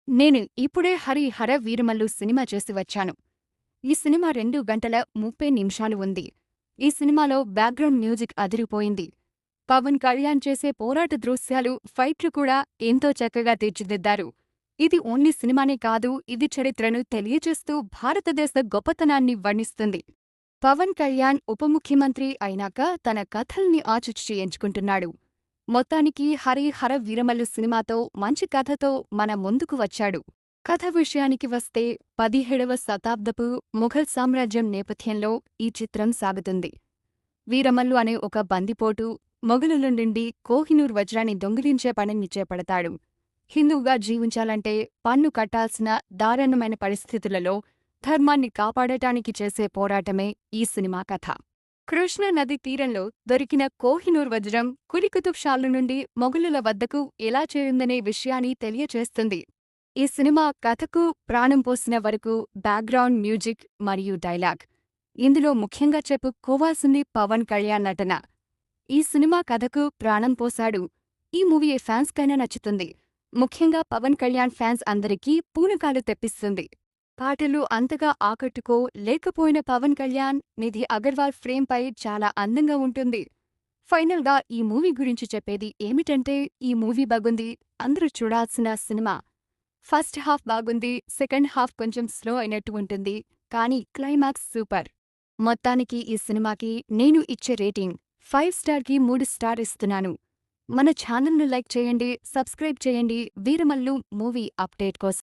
నేను ఇప్పుడే హరిహర వీరమల్లు సినిమా చూసి వచ్చాను. ఈ సినిమా 2 గంటల 30 నిమిషాలు ఉంది. ఈ సినిమాలో బ్యాక్గ్రౌండ్ మ్యూజిక్ అదిరిపోయింది. పవన్ కళ్యాణ్ చేసే పోరాట దృశ్యాలు, ఫైట్లు కూడా ఎంతో చక్కగా తీర్చిదిద్దారు. ఇది ఓన్లీ సినిమానే కాదు, ఇది చరిత్రను తెలియజేస్తూ భారతదేశ గొప్పతనాన్ని వర్ణిస్తుంది. పవన్ కళ్యాణ్ ఉప ముఖ్యమంత్రి అయినాక తన కథల్ని ఆచితూచి ఎంచుకుంటున్నాడు. మొత్తానికి హరిహర వీరమల్లు సినిమాతో మంచి కథతో మన ముందుకు వచ్చాడు. కథ విషయానికి వస్తే 17వ శతాబ్దపు ముఘల్ సామ్రాజ్యం నేపథ్యంలో ఈ చిత్రం సాగుతుంది. వీరమల్లు అనే ఒక బందిపోటు మొఘలుల నుండి కోహినూర్ వజ్రాన్ని దొంగిలించే పనిని చేపడతాడు. హిందువుగా జీవించాలంటే పన్ను కట్టాల్సిన దారుణమైన పరిస్థితులలో ధర్మాన్ని కాపాడటానికి చేసే పోరాటమే ఈ సినిమా కథ. కృష్ణా నది తీరంలో దొరికిన కోహినూర్ వజ్రం కులీ కుతుబ్ షాల నుండి మొఘలుల వద్దకు ఎలా చేరిందనే విషయాన్ని తెలియచేస్తుంది. ఈ సినిమా కథకు ప్రాణం పోసిన వరకు బ్యాక్గ్రౌండ్ మ్యూజిక్ మరియు డైలాగ్. ఇందులో ముఖ్యంగా చెప్పుకోవాల్సింది పవన్ కళ్యాణ్ నటన. ఈ సినిమా కథకు ప్రాణం పోశాడు. ఈ మూవీ ఏ ఫ్యాన్స్కైనా నచ్చుతుంది. ముఖ్యంగా పవన్ కళ్యాణ్ ఫ్యాన్స్ అందరికీ పూనకాలు తెప్పిస్తుంది. పాటలు అంతగా లేకపోయిన పవన్ కళ్యాణ్, నిధి అగర్వాల్ ఫ్రేమ్పై చాలా అందంగా ఉంటుంది. ఫైనల్గా ఈ మూవీ గురించి చెప్పేది ఏమిటంటే, ఈ మూవీ బాగుంది, అందరూ చూడాల్సిన సినిమా. ఫస్ట్ హాఫ్ బాగుంది, సెకండ్ హాఫ్ కొంచెం స్లో అయినట్టు ఉంటుంది, కానీ క్లైమాక్స్ సూపర్. మొత్తానికి ఈ సినిమాకి నేను ఇచ్చే రేటింగ్ 5 స్టార్కి 3 స్టార్ ఇస్తున్నాను. మన ఛానల్ను లైక్ చేయండి, సబ్స్క్రైబ్ చేయండి వీరమల్లు మూవీ అప్డేట్ కోసం.